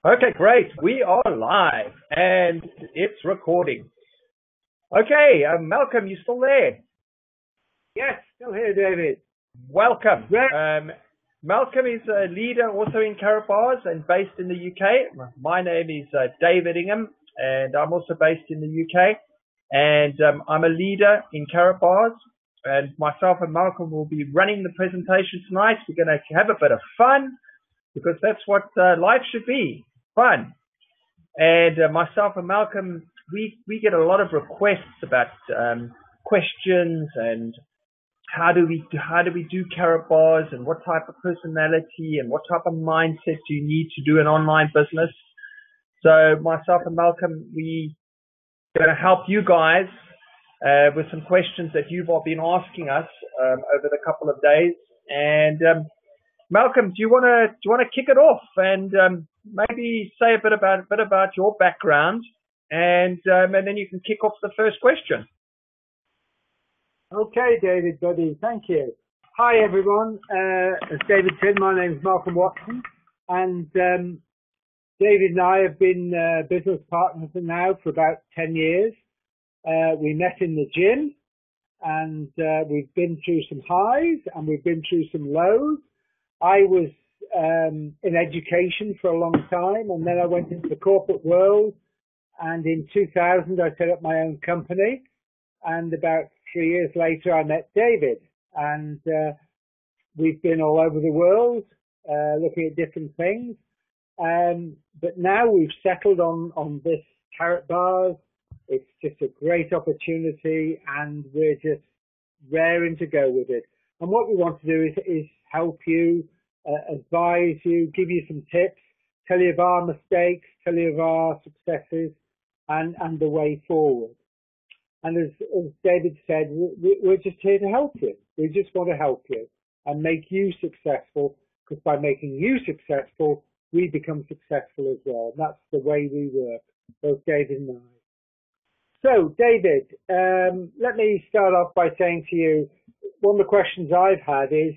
Okay, great. We are live and it's recording. Okay, Malcolm, you still there? Yes, still here, David. Welcome. Great. Malcolm is a leader also in Karatbars and based in the UK. My name is David Ingham and I'm also based in the UK. And I'm a leader in Karatbars. And myself and Malcolm will be running the presentation tonight. We're going to have a bit of fun because that's what life should be, fun. And myself and Malcolm, we get a lot of requests about questions and how do we do Karatbars and what type of personality and what type of mindset do you need to do an online business. So myself and Malcolm, we going to help you guys with some questions that you've all been asking us over the couple of days. And Malcolm, do you want to kick it off and maybe say a bit about your background, and then you can kick off the first question. Okay, David, buddy, thank you. Hi, everyone. As David said, my name is Malcolm Watson, and David and I have been business partners now for about 10 years. We met in the gym, and we've been through some highs and we've been through some lows. I was in education for a long time, and then I went into the corporate world, and in 2000 I set up my own company, and about 3 years later I met David, and we've been all over the world looking at different things, but now we've settled on this Karatbars. It's just a great opportunity, and we're just raring to go with it. And what we want to do is help you, advise you, give you some tips, tell you of our mistakes, tell you of our successes, and the way forward. And as David said, we're just here to help you. We just want to help you and make you successful, because by making you successful, we become successful as well. And that's the way we work, both David and I. So, David, let me start off by saying to you, one of the questions I've had is,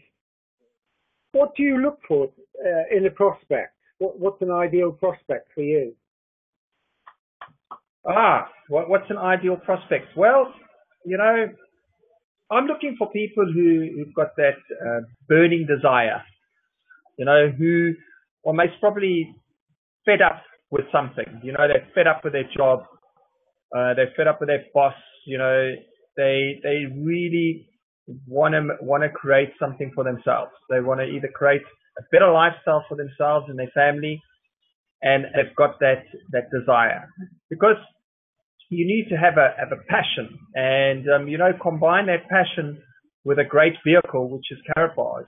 what do you look for in a prospect? What's an ideal prospect for you? What's an ideal prospect? Well, I'm looking for people who've got that burning desire, who are most probably fed up with something. They're fed up with their job. They're fed up with their boss. They really want to create something for themselves. They want to either create a better lifestyle for themselves and their family, and they've got that desire, because you need to have a passion, and combine that passion with a great vehicle, which is Karatbars.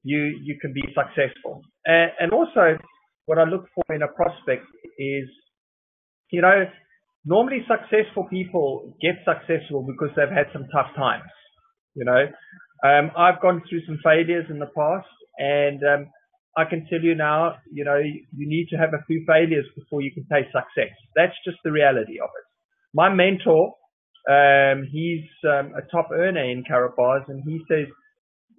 You can be successful. And also, what I look for in a prospect is, normally successful people get successful because they've had some tough times. I've gone through some failures in the past, and I can tell you now, you need to have a few failures before you can taste success. That's just the reality of it. My mentor, he's a top earner in Karatbars, and he says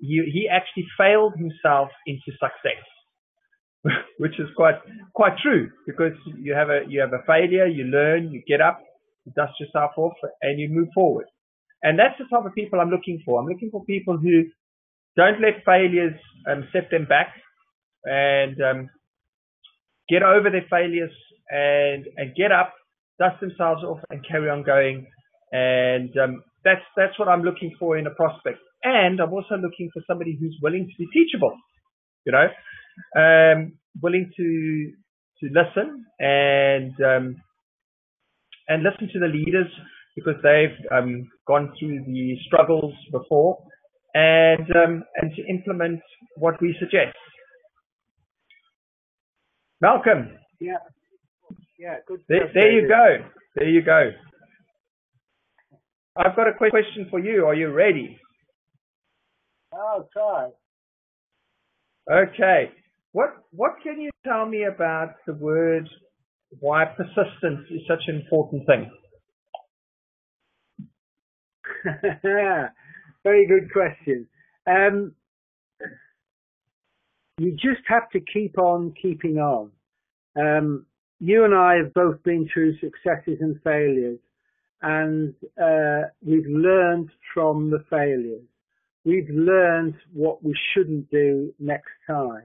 he actually failed himself into success, which is quite true, because you have a failure, you learn, you get up, you dust yourself off, and you move forward. And that's the type of people I'm looking for. I'm looking for people who don't let failures set them back, and get over their failures and get up, dust themselves off, and carry on going. And that's what I'm looking for in a prospect. And I'm also looking for somebody who's willing to be teachable, willing to listen and listen to the leaders, because they've gone through the struggles before, and to implement what we suggest. Malcolm. Yeah, good. There you go. I've got a quick question for you. Are you ready? I'll try. Okay. What can you tell me about the word, why persistence is such an important thing? Very good question. You just have to keep on keeping on. You and I have both been through successes and failures, and we've learned from the failures. We've learned what we shouldn't do next time.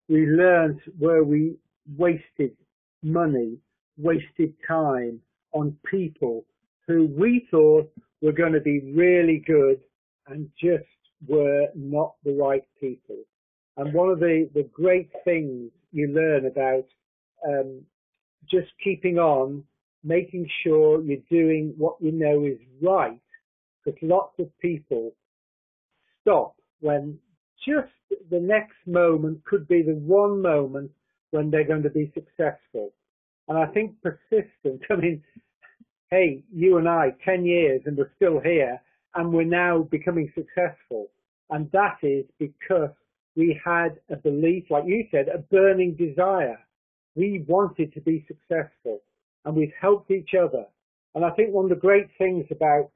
We learned where we wasted money, wasted time on people who we thought were going to be really good and just were not the right people. And one of the great things you learn about just keeping on, making sure you're doing what you know is right, because lots of people stop when just the next moment could be the one moment when they're going to be successful. And I think persistence, I mean, hey, you and I, 10 years and we're still here and we're now becoming successful. And that is because we had a belief, like you said, a burning desire. We wanted to be successful and we've helped each other. And I think one of the great things about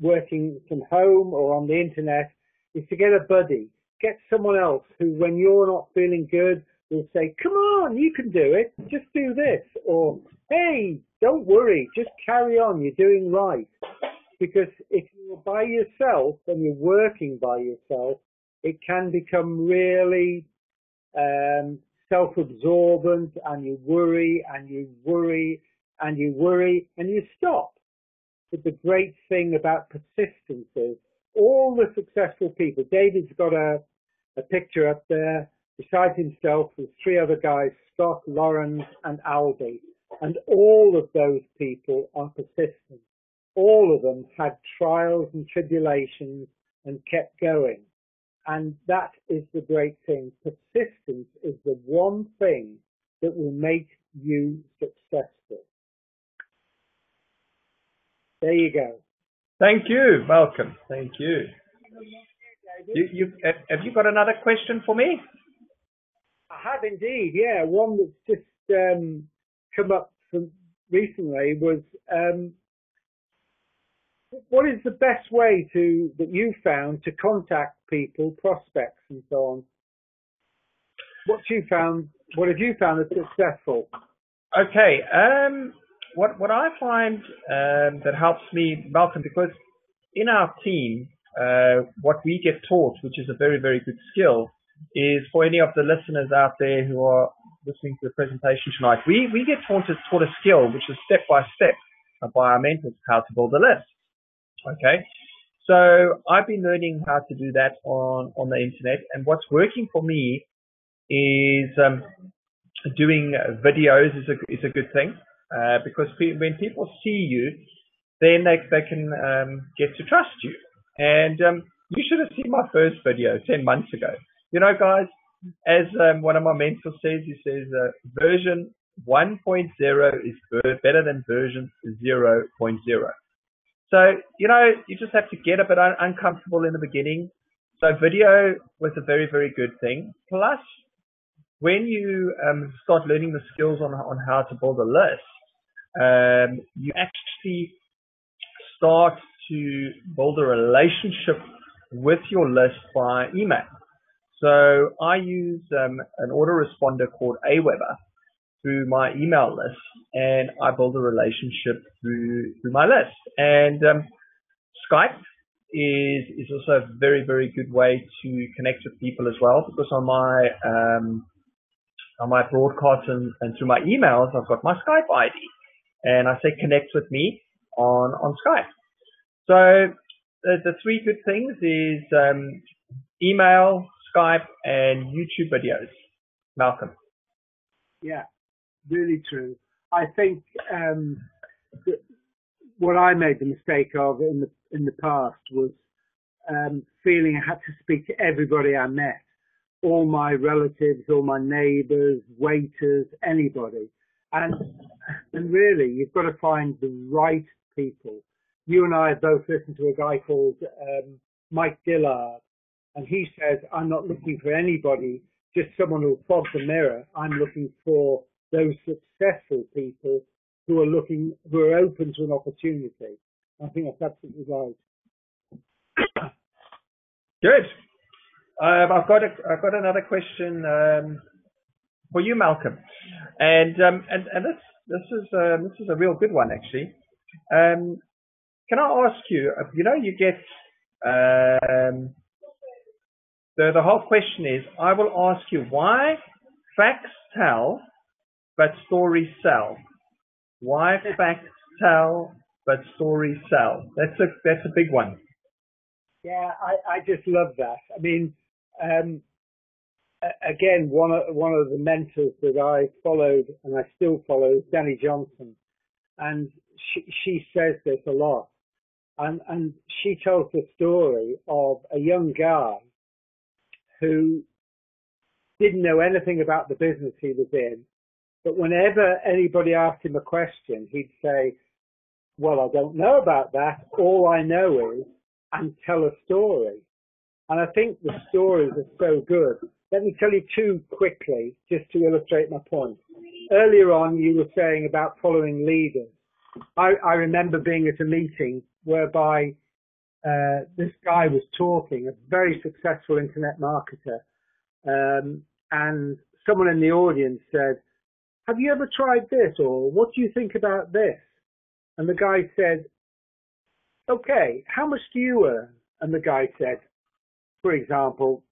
working from home or on the internet is to get a buddy, get someone else who, when you're not feeling good, will say, come on, you can do it, just do this. Or, hey, don't worry, just carry on, you're doing right. Because if you're by yourself and you're working by yourself, it can become really self-absorbent, and you worry and you worry and you worry and you stop. But the great thing about persistence is all the successful people, David's got a picture up there beside himself with three other guys, Scott, Lawrence and Albie. And all of those people are persistent. All of them had trials and tribulations and kept going. And that is the great thing. Persistence is the one thing that will make you successful. There you go. Thank you, Malcolm. Thank you. Have you got another question for me? I have indeed, yeah. One that's just come up from recently was, what is the best way that you found to contact people, prospects and so on? What have you found that's successful? Okay. What I find that helps me, Malcolm, because in our team, what we get taught, which is a very, very good skill, is for any of the listeners out there who are listening to the presentation tonight, we get taught a skill, which is step by step by our mentors, how to build a list. Okay. So I've been learning how to do that on the internet, and what's working for me is doing videos is a good thing. Because when people see you, then they can get to trust you. And you should have seen my first video 10 months ago. You know, guys, as one of my mentors says, he says version 1.0 is better than version 0.0. So, you know, you just have to get a bit uncomfortable in the beginning. So video was a very, very good thing. Plus, when you start learning the skills on how to build a list, you actually start to build a relationship with your list by email. So I use an autoresponder called Aweber through my email list, and I build a relationship through my list. And Skype is also a very, very good way to connect with people as well, because on my broadcasts and through my emails, I've got my Skype ID. And I say connect with me on Skype. So the three good things is email, Skype, and YouTube videos. Malcolm. Yeah, really true. I think what I made the mistake of in the past was feeling I had to speak to everybody I met, all my relatives, all my neighbours, waiters, anybody. And really, you've got to find the right people. You and I have both listened to a guy called Mike Dillard, and he says, I'm not looking for anybody, just someone who'll fog the mirror. I'm looking for those successful people who are open to an opportunity. I think that's absolutely right. Good. I've got another question for you, Malcolm. And this is a real good one actually. Can I ask you? You get the whole question is, I will ask you why facts tell but stories sell. Why facts tell but stories sell? That's a big one. Yeah, I just love that. I mean, again, one of the mentors that I followed and I still follow is Danny Johnson, and she says this a lot, and she tells the story of a young guy who didn't know anything about the business he was in, but whenever anybody asked him a question, he'd say, "Well, I don't know about that. All I know is," and tell a story. And I think the stories are so good. Let me tell you two quickly, just to illustrate my point. Earlier on, you were saying about following leaders. I remember being at a meeting whereby this guy was talking, a very successful internet marketer, and someone in the audience said, "Have you ever tried this?" or "What do you think about this?" And the guy said, "Okay, how much do you earn?" And the guy said, for example,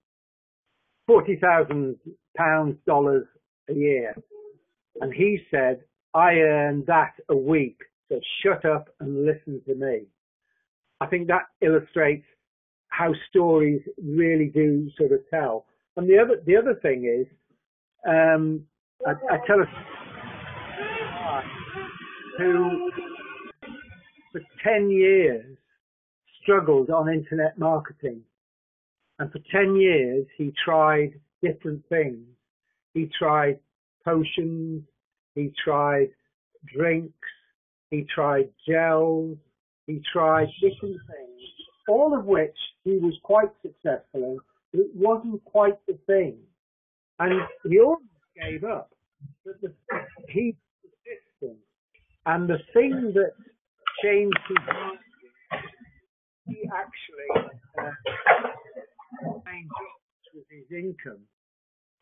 $40,000 a year. And he said, "I earn that a week, so shut up and listen to me." I think that illustrates how stories really do sort of tell. And the other thing is, I tell a story who for 10 years struggled on internet marketing. And for 10 years, he tried different things. He tried potions, he tried drinks, he tried gels, he tried different things, all of which he was quite successful in. It wasn't quite the thing. And he almost gave up. But he persisted. And the thing that changed his mind, he actually main job was his income,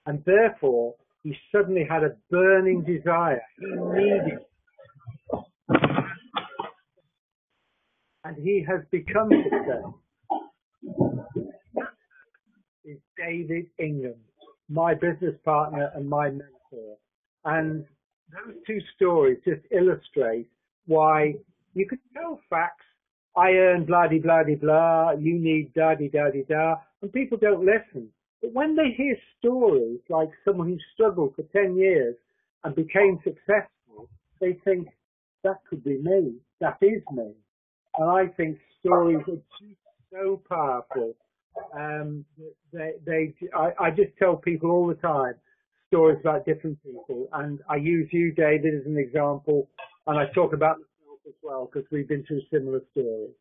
and therefore he suddenly had a burning desire. He needed, and he has become successful. Is David Ingham, my business partner and my mentor, and those two stories just illustrate why you could tell facts. I earn blah de blah de blah. You need da de da de da, and people don't listen. But when they hear stories like someone who struggled for 10 years and became successful, they think that could be me. That is me. And I think stories are just so powerful. I just tell people all the time stories about different people, and I use you, David, as an example, and I talk about myself as well because we've been through similar stories.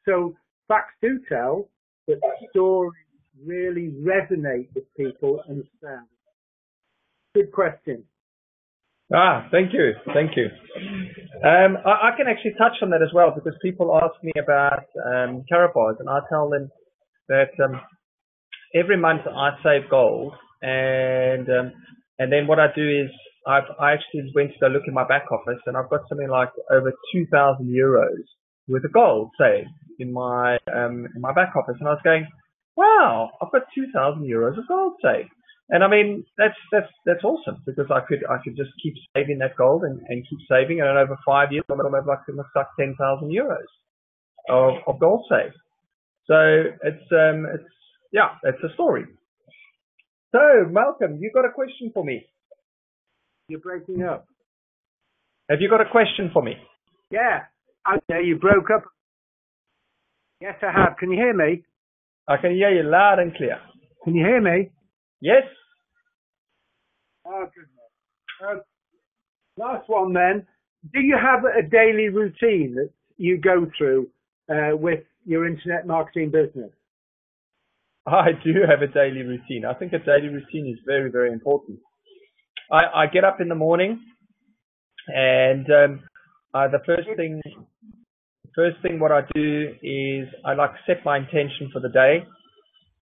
So facts do tell, but stories really resonate with people and sound. Good question. Thank you. I can actually touch on that as well, because people ask me about Karatbars, and I tell them that every month I save gold, and then what I do is I actually went to go look in my back office, and I've got something like over 2,000 euros worth of gold saved in my back office, and I was going, wow, I've got 2,000 euros of gold saved. And I mean, that's awesome, because I could just keep saving that gold and keep saving, and over 5 years I'm have like 10,000 euros of gold saved. So it's a story. So Malcolm, you got a question for me? You're breaking up. Have you got a question for me? Yeah. Okay, you broke up. Yes, I have. Can you hear me? I can hear you loud and clear. Can you hear me? Yes. Oh, goodness. Last one then. Do you have a daily routine that you go through with your internet marketing business? I do have a daily routine. I think a daily routine is very, very important. I get up in the morning, and the first thing what I do is I like set my intention for the day,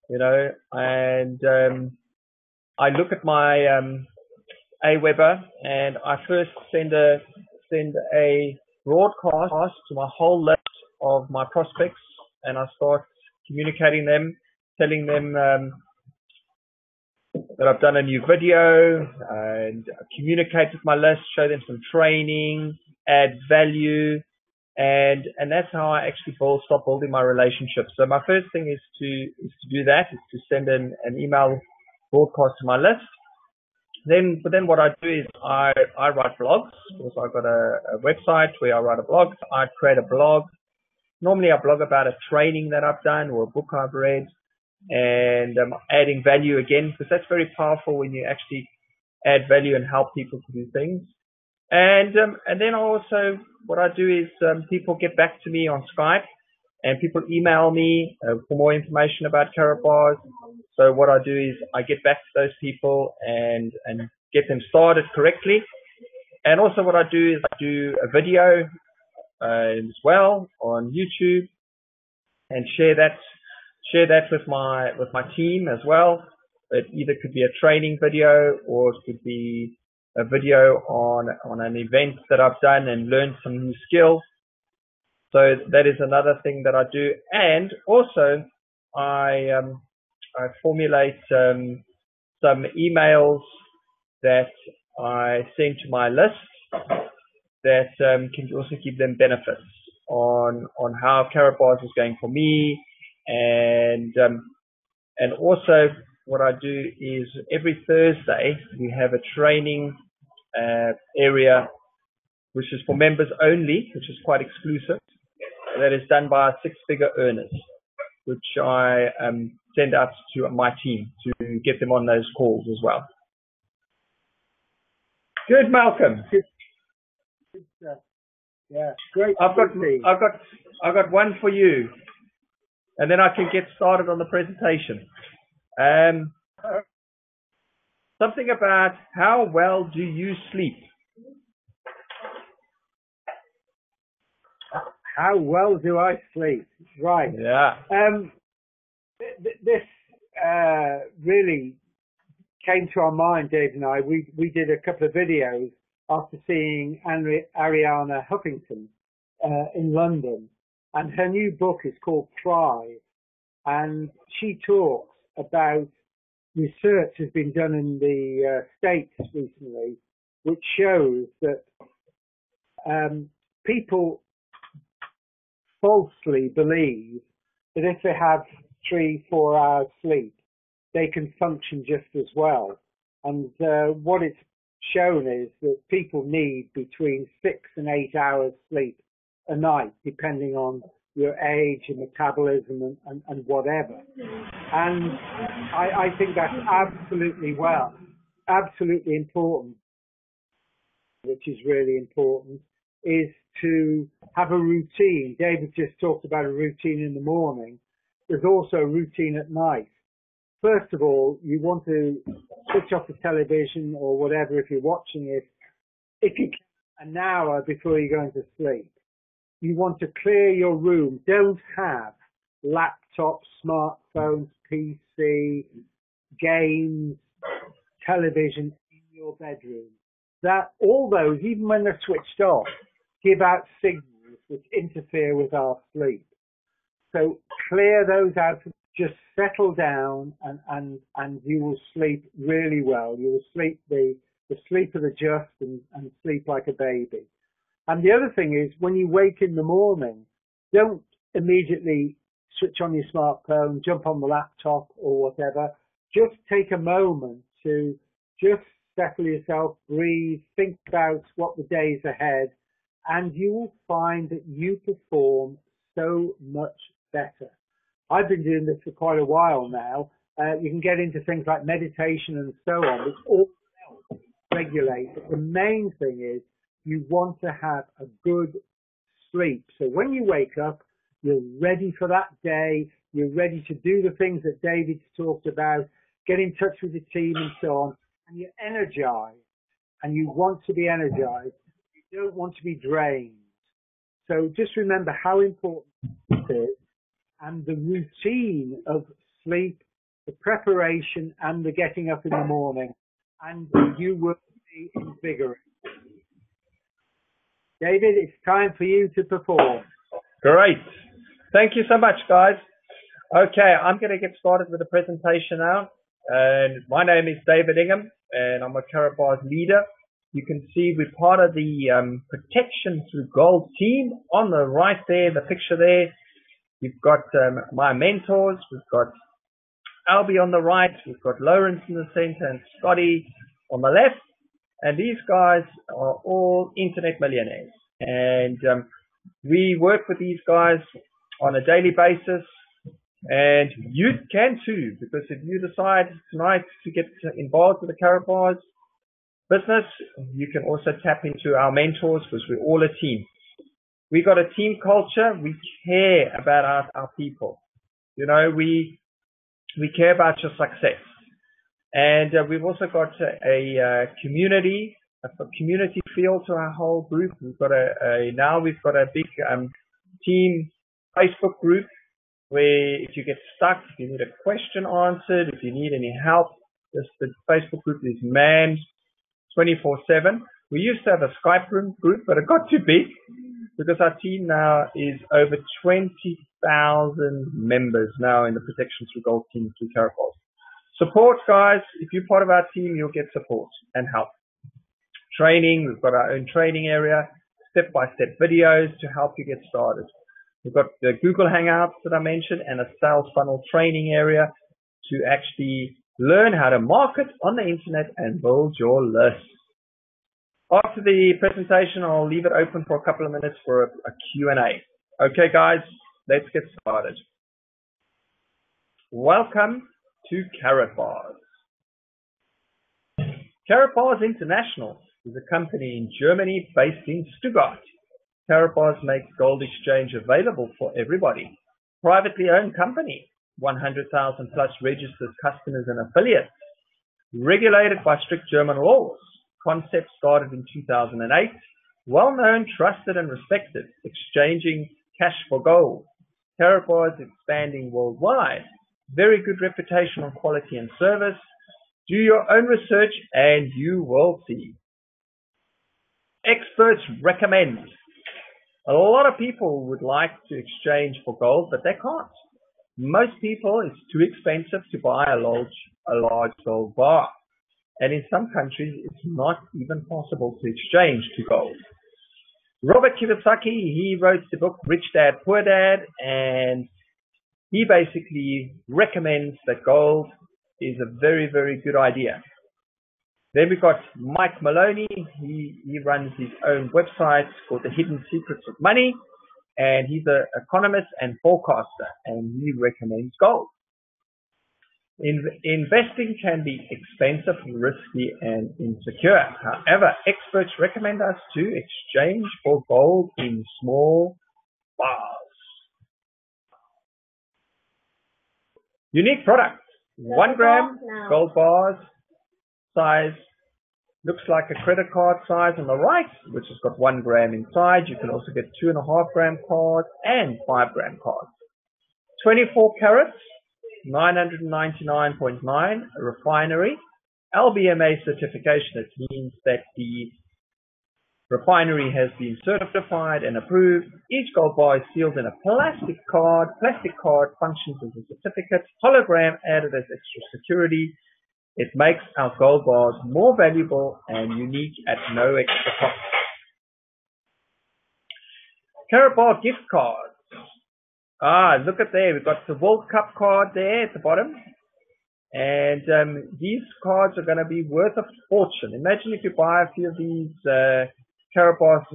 and I look at my AWeber, and I first send a broadcast to my whole list of my prospects, and I start communicating them, telling them that I've done a new video, and communicate with my list, show them some training, add value, and that's how I actually start building my relationships. So my first thing is to do that, is to send an email broadcast to my list. But then what I do is I write blogs. Also, I've got a website where I write a blog. I create a blog. Normally I blog about a training that I've done or a book I've read, and adding value again, because that's very powerful when you actually add value and help people to do things. And then also what I do is people get back to me on Skype, and people email me for more information about Karatbars. So what I do is I get back to those people and get them started correctly. And also what I do is I do a video as well on YouTube, and share that with my team as well. It either could be a training video, or it could be a video on an event that I've done and learned some new skill. So that is another thing that I do. And also I formulate some emails that I send to my list that can also give them benefits on how Karatbars is going for me, and also what I do is every Thursday we have a training area which is for members only, which is quite exclusive. That is done by 6-figure earners, which I send out to my team to get them on those calls as well. Good, Malcolm. Yeah, great. I've got one for you, and then I can get started on the presentation. Something about how well do you sleep? How well do I sleep? Right. Yeah. This really came to our mind, Dave and I. We did a couple of videos after seeing Ariana Huffington in London, and her new book is called Thrive, and she talks about research has been done in the States recently, which shows that people falsely believe that if they have 3-4 hours sleep, they can function just as well. And what it's shown is that people need between 6 and 8 hours sleep a night, depending on your age and metabolism and whatever. And I think that's absolutely important, which is really important, is to have a routine. David just talked about a routine in the morning. There's also a routine at night. First of all, you want to switch off the television or whatever if you're watching it, if you can, an hour before you're going to sleep. You want to clear your room. Don't have laptops, smartphones, PC, games, television in your bedroom. That all those, even when they're switched off, give out signals which interfere with our sleep. So clear those out. Just settle down, and you will sleep really well. You will sleep the sleep of the just and sleep like a baby. And the other thing is, when you wake in the morning, don't immediately switch on your smartphone, jump on the laptop or whatever. Just take a moment to just settle yourself, breathe, think about what the day's ahead, and you will find that you perform so much better. I've been doing this for quite a while now. You can get into things like meditation and so on, which all help regulate. But the main thing is you want to have a good sleep. So when you wake up, you're ready for that day. You're ready to do the things that David's talked about, get in touch with the team and so on. And you're energized, and you want to be energized. You don't want to be drained. So just remember how important it is, and the routine of sleep, the preparation, and the getting up in the morning, and you will invigorate. David, it's time for you to perform. Great. Thank you so much, guys. Okay, I'm going to get started with the presentation now. And my name is David Ingham, and I'm a Karatbars leader. You can see we're part of the Protection Through Gold team. On the right there, the picture there, you've got my mentors. We've got Albie on the right. We've got Lawrence in the center and Scotty on the left. And these guys are all internet millionaires. And we work with these guys on a daily basis. And you can too, because if you decide tonight to get involved with the Karatbars business, you can also tap into our mentors, because we're all a team. We got a team culture. We care about our people. You know, we care about your success. And we've also got a community feel to our whole group. We've got now we've got a big team Facebook group, where if you get stuck, if you need a question answered, if you need any help, the Facebook group is manned 24/7. We used to have a Skype group, but it got too big, because our team now is over 20,000 members now in the Protection Through Gold team through Karatbars. Support, guys. If you're part of our team, you'll get support and help. Training, we've got our own training area, step-by-step videos to help you get started. We've got the Google Hangouts that I mentioned, and a sales funnel training area to actually learn how to market on the internet and build your list. After the presentation, I'll leave it open for a couple of minutes for a Q&A. Okay, guys, let's get started. Welcome to Karatbars. Karatbars International is a company in Germany based in Stuttgart. Karatbars makes gold exchange available for everybody. Privately owned company, 100,000 plus registered customers and affiliates. Regulated by strict German laws. Concept started in 2008. Well-known, trusted and respected. Exchanging cash for gold. Karatbars expanding worldwide. Very good reputation on quality and service. Do your own research and you will see. Experts recommend. A lot of people would like to exchange for gold, but they can't. Most people, it's too expensive to buy a large gold bar. And in some countries, it's not even possible to exchange to gold. Robert Kiyosaki, he wrote the book Rich Dad, Poor Dad, and he basically recommends that gold is a very, very good idea. Then we've got Mike Maloney. He runs his own website called The Hidden Secrets of Money, and he's an economist and forecaster, and he recommends gold. Investing can be expensive, risky, and insecure. However, experts recommend us to exchange for gold in small bars. Unique product. 1 gram gold bars. Size looks like a credit card size on the right, which has got 1 gram inside. You can also get 2.5 gram cards and 5 gram cards. 24 carats, 999.9 refinery, LBMA certification. It means that the refinery has been certified and approved. Each gold bar is sealed in a plastic card. Plastic card functions as a certificate. Hologram added as extra security. It makes our gold bars more valuable and unique at no extra cost. Karatbar gift cards. Look at there. We've got the World Cup card there at the bottom. And these cards are going to be worth a fortune. Imagine if you buy a few of these Karatbar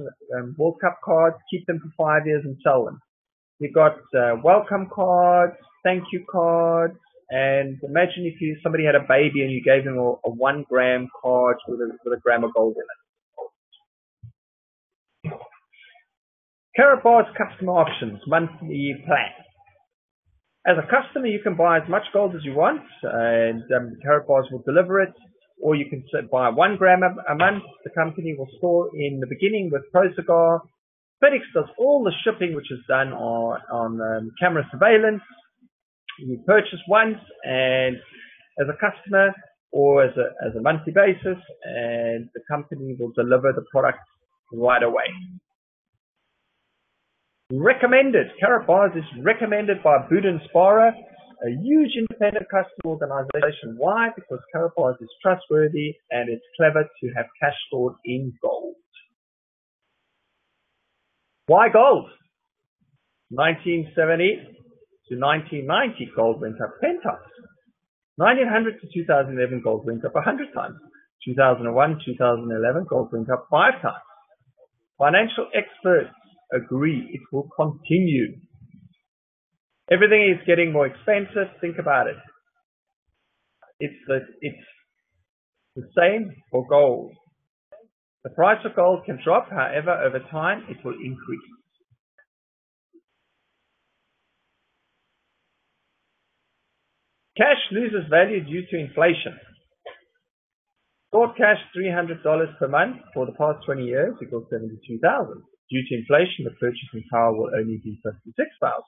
World Cup cards, keep them for 5 years and sell them. We've got welcome cards, thank you cards. And imagine if somebody had a baby and you gave them a 1 gram card with a gram of gold in it. Karatbars customer options, monthly plan. As a customer, you can buy as much gold as you want, and Karatbars will deliver it. Or you can buy 1 gram a month. The company will store in the beginning with ProCigar. FedEx does all the shipping, which is done on camera surveillance. You purchase once, and as a customer, or as a monthly basis, and the company will deliver the product right away. Recommended. Karatbars is recommended by Boot & Sparer, a huge independent customer organization. Why? Because Karatbars is trustworthy and it's clever to have cash stored in gold. Why gold? 1970 to 1990, gold went up 10 times. 1900 to 2011, gold went up 100 times. 2001, 2011, gold went up 5 times. Financial experts agree it will continue. Everything is getting more expensive. Think about it. It's the same for gold. The price of gold can drop, however, over time it will increase. Cash loses value due to inflation. Stored cash $300 per month for the past 20 years equals $72,000. Due to inflation, the purchasing power will only be $56,000.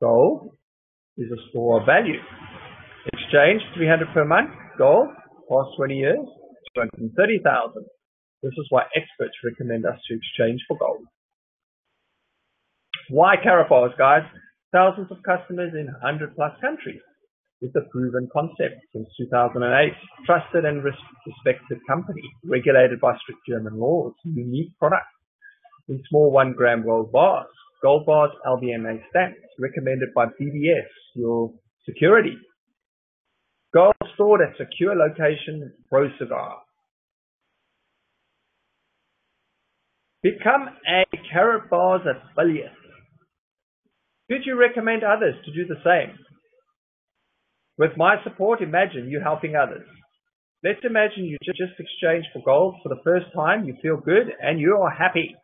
Gold is a store of value. Exchange $300 per month. Gold, past 20 years, $230,000. This is why experts recommend us to exchange for gold. Why Karatbars, guys? Thousands of customers in 100 plus countries. It's a proven concept since 2008. Trusted and respected company, regulated by strict German laws. Unique product in small 1 gram gold bars. Gold bars, LBMA stamps, recommended by BBS, your security. Gold stored at secure location, Pro Cigar. Become a Karatbars affiliate. Could you recommend others to do the same? With my support, imagine you helping others. Let's imagine you just exchanged for gold for the first time, you feel good, and you are happy.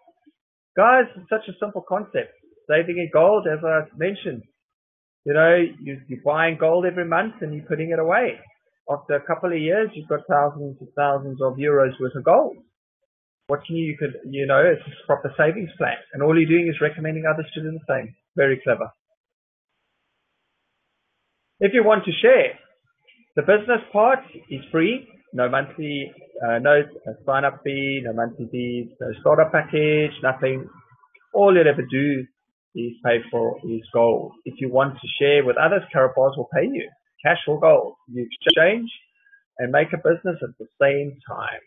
Guys, it's such a simple concept. Saving in gold, as I mentioned. You know, you're buying gold every month and you're putting it away. After a couple of years, you've got thousands of euros worth of gold. What can you could, you know, it's a proper savings plan. And all you're doing is recommending others to do the same. Very clever. If you want to share, the business part is free. No monthly, no sign-up fee, no monthly fees, no startup package, nothing. All you'll ever do is pay for is gold. If you want to share with others, Karatbars will pay you cash or gold. You exchange and make a business at the same time.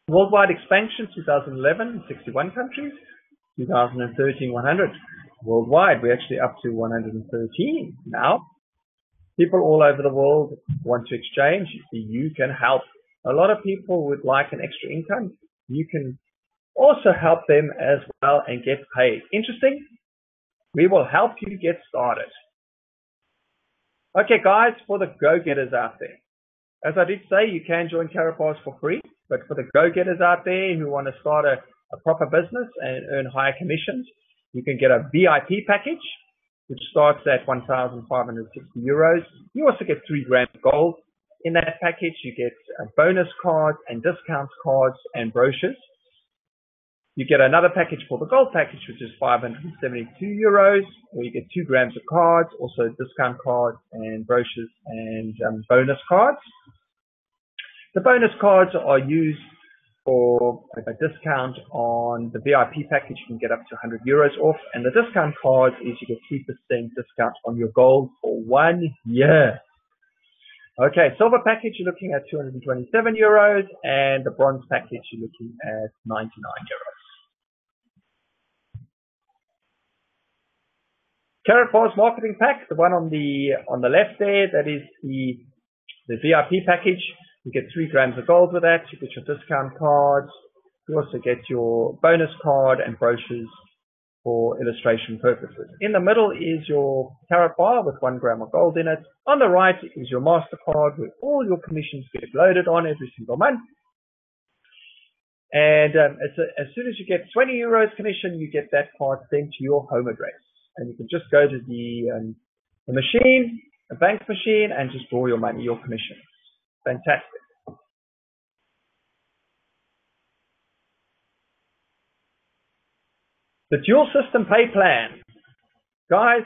Worldwide expansion, 2011, 61 countries. 2013, 100. Worldwide, we're actually up to 113 now. People all over the world want to exchange. You can help. A lot of people would like an extra income. You can also help them as well and get paid. Interesting? We will help you get started. Okay, guys, for the go-getters out there. As I did say, you can join Karatbars for free, but for the go-getters out there who want to start a proper business and earn higher commissions, you can get a VIP package, which starts at 1,560 euros. You also get 3 grams of gold. In that package, you get bonus cards and discount cards and brochures. You get another package called the gold package, which is 572 euros, where you get 2 grams of cards, also discount cards and brochures and bonus cards. The bonus cards are used for a discount on the VIP package. You can get up to 100 euros off, and the discount card is you get 3% discount on your gold for 1 year. Okay, silver package you're looking at 227 euros, and the bronze package you're looking at 99 euros. Karatbars marketing pack, the one on the left there, that is the VIP package. You get 3 grams of gold with that. You get your discount cards. You also get your bonus card and brochures for illustration purposes. In the middle is your Karatbar with 1 gram of gold in it. On the right is your MasterCard where all your commissions get loaded on every single month. And as soon as you get 20 euros commission, you get that card sent to your home address. And you can just go to the machine, a bank machine, and just draw your money, your commission. Fantastic. The dual system pay plan. Guys,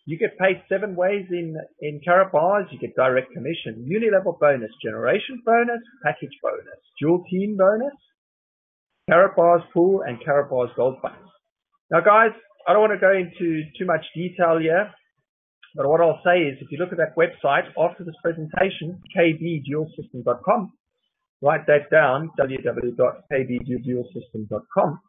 You get paid 7 ways in Karatbars. You get direct commission, uni-level bonus, generation bonus, package bonus, dual team bonus, Karatbars pool, and Karatbars gold funds. Now, guys, I don't want to go into too much detail here, but what I'll say is if you look at that website after this presentation, kbdualsystem.com, write that down, www.kbdualsystem.com.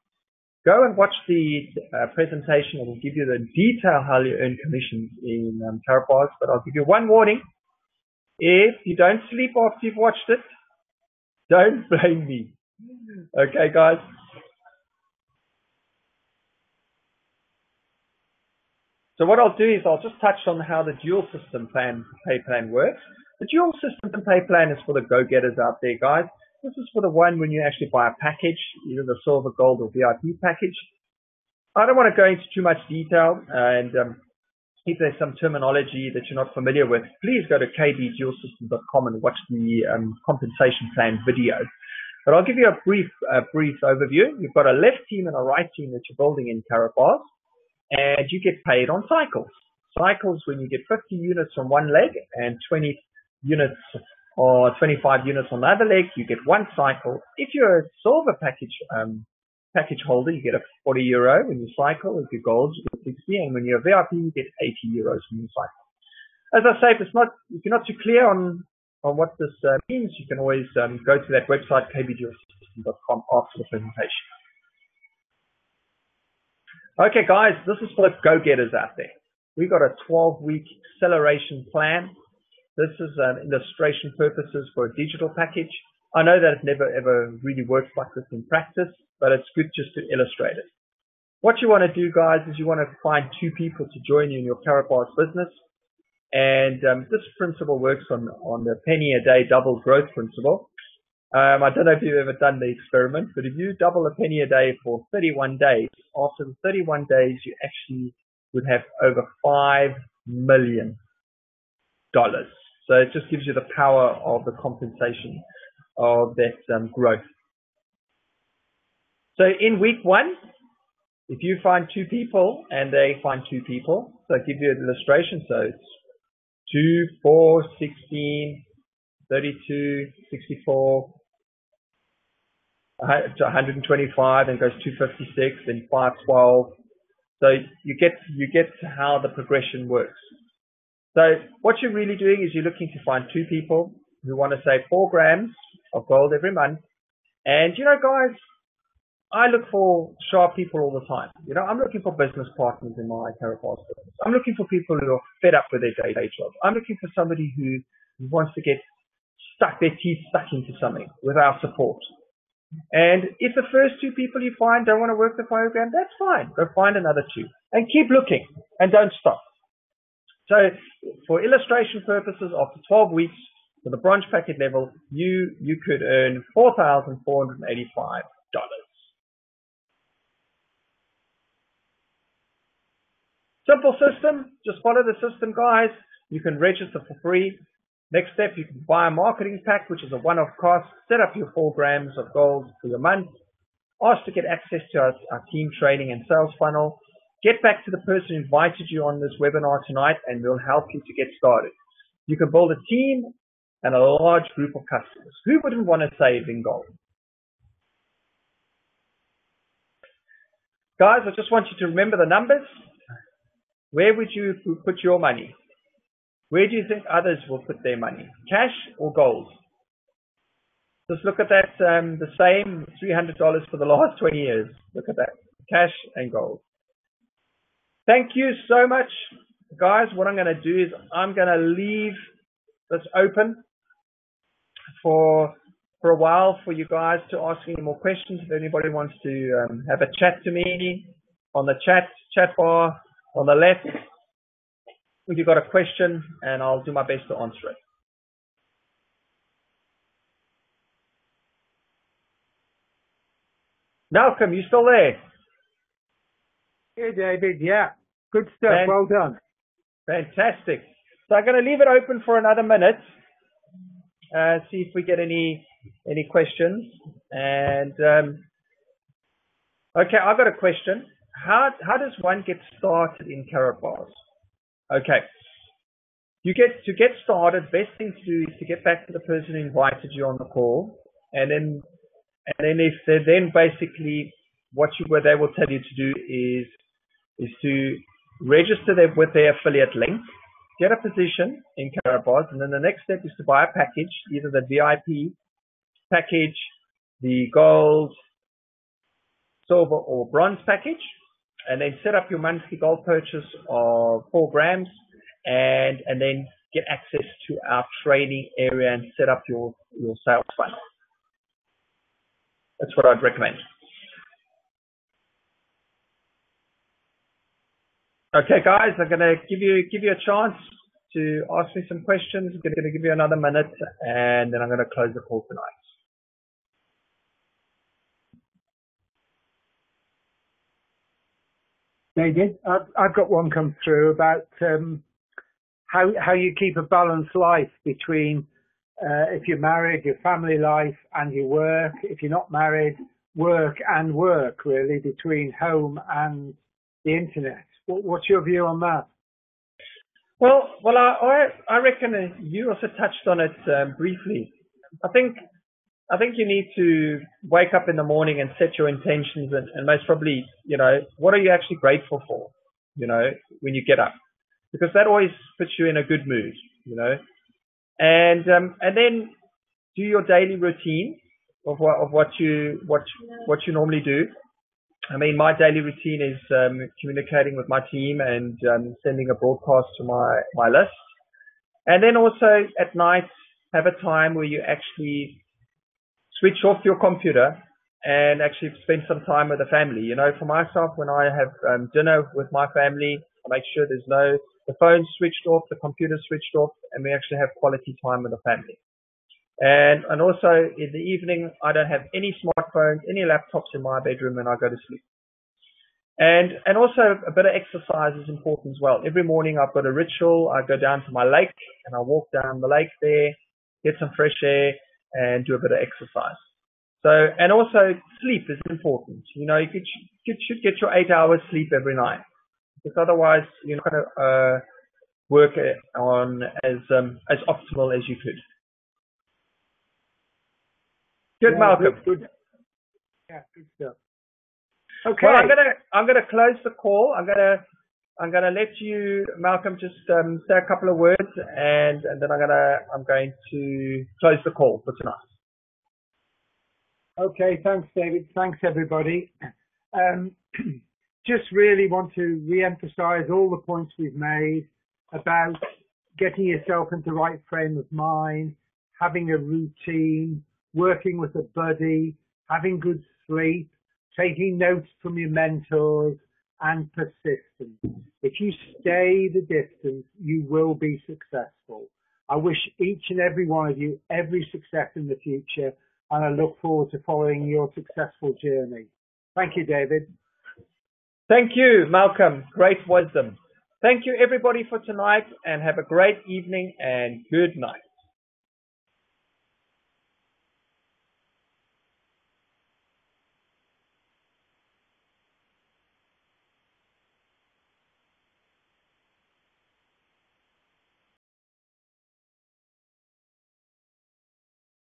Go and watch the presentation. It will give you the detail how you earn commissions in Karatbars. But I'll give you one warning. If you don't sleep after you've watched it, don't blame me. Okay, guys. So what I'll do is I'll just touch on how the dual system pay plan works. The dual system pay plan is for the go-getters out there, guys. This is for the one when you actually buy a package, either the silver, gold, or VIP package. I don't want to go into too much detail, and if there's some terminology that you're not familiar with, please go to kbdualsystem.com and watch the compensation plan video. But I'll give you a brief overview. You've got a left team and a right team that you're building in Karatbars, and you get paid on cycles. Cycles when you get 50 units on one leg and 20 units or 25 units on the other leg, you get one cycle. If you're a silver package holder, you get a €40 when you cycle. If you're gold, you get 60, and when you're a VIP, you get €80 when you cycle. As I say, if you're not too clear on what this means, you can always go to that website, kbdualsystem.com, after the presentation. Okay, guys, this is for the go-getters out there. We've got a 12-week acceleration plan. This is illustration purposes for a digital package. I know that it never ever really works like this in practice, but it's good just to illustrate it. What you want to do, guys, is you want to find 2 people to join you in your Karatbars business. And this principle works on the penny a day double growth principle. I don't know if you've ever done the experiment, but if you double a penny a day for 31 days, after the 31 days, you actually would have over $5 million. So it just gives you the power of the compensation of that growth. So in week 1, if you find 2 people and they find 2 people, so I give you an illustration. So it's 2, 4, 16, 32, 64, to 125, and goes 256, then 512. So you get how the progression works. So what you're really doing is you're looking to find 2 people who want to save 4 grams of gold every month. And you know, guys, I look for sharp people all the time. You know, I'm looking for business partners in my Karatbars business. I'm looking for people who are fed up with their day-to-day job. I'm looking for somebody who wants to get their teeth stuck into something with our support. And if the first 2 people you find don't want to work the program, that's fine. Go find another 2 and keep looking and don't stop. So for illustration purposes, after 12 weeks for the bronze packet level, you could earn $4,485. Simple system. Just follow the system, guys. You can register for free. Next step, you can buy a marketing pack, which is a one-off cost. Set up your 4 grams of gold for your month. Ask to get access to our team training and sales funnel. Get back to the person who invited you on this webinar tonight, and we'll help you to get started. You can build a team and a large group of customers. Who wouldn't want to save in gold? Guys, I just want you to remember the numbers. Where would you put your money? Where do you think others will put their money? Cash or gold? Just look at that, the same $300 for the last 20 years. Look at that, cash and gold. Thank you so much, guys. What I'm going to do is I'm going to leave this open for a while for you guys to ask any more questions. If anybody wants to have a chat to me on the chat bar on the left, if you've got a question, and I'll do my best to answer it. Malcolm, you still there? Hey, David. Yeah, good stuff. Well done. Fantastic. So I'm going to leave it open for another minute. See if we get any questions. And okay, I've got a question. How does one get started in Karatbars? Okay. To get started, best thing to do is to get back to the person who invited you on the call, and then if they then basically what they will tell you to do is to register them with their affiliate link, get a position in Karatbars, and then the next step is to buy a package, either the VIP package, the gold, silver, or bronze package, and then set up your monthly gold purchase of 4 grams, and then get access to our training area and set up your sales funnel. That's what I'd recommend. Okay, guys, I'm going to give you a chance to ask me some questions. I'm going to give you another minute, and then I'm going to close the call tonight. David, I've got one come through about how you keep a balanced life between if you're married, your family life, and your work. If you're not married, work, really, between home and the internet. What's your view on that? Well, I reckon you also touched on it briefly. I think you need to wake up in the morning and set your intentions, and most probably, what are you actually grateful for, when you get up, because that always puts you in a good mood, and then do your daily routine of what you normally do. I mean, my daily routine is communicating with my team and sending a broadcast to my list, and then also at night have a time where you actually switch off your computer and actually spend some time with the family. For myself, when I have dinner with my family, I make sure the phone's switched off, the computer's switched off, and we actually have quality time with the family. And also in the evening, I don't have any smartphones, any laptops in my bedroom when I go to sleep. And also a bit of exercise is important as well. Every morning I've got a ritual. I go down to my lake and I walk down the lake there, get some fresh air, and do a bit of exercise. So, and also sleep is important. You should get your 8 hours sleep every night, because otherwise you're not going to work on as optimal as you could. Good, yeah, Malcolm. Good. Yeah, good stuff. Okay. Well, I'm gonna close the call. I'm gonna let you, Malcolm, just say a couple of words, and then I'm going to close the call for tonight. Okay. Thanks, David. Thanks, everybody. Just really want to re-emphasize all the points we've made about getting yourself into the right frame of mind, having a routine, working with a buddy, having good sleep, taking notes from your mentors, and persistence. If you stay the distance, you will be successful. I wish each and every one of you every success in the future, and I look forward to following your successful journey. Thank you, David. Thank you, Malcolm. Great wisdom. Thank you, everybody, for tonight, and have a great evening and good night.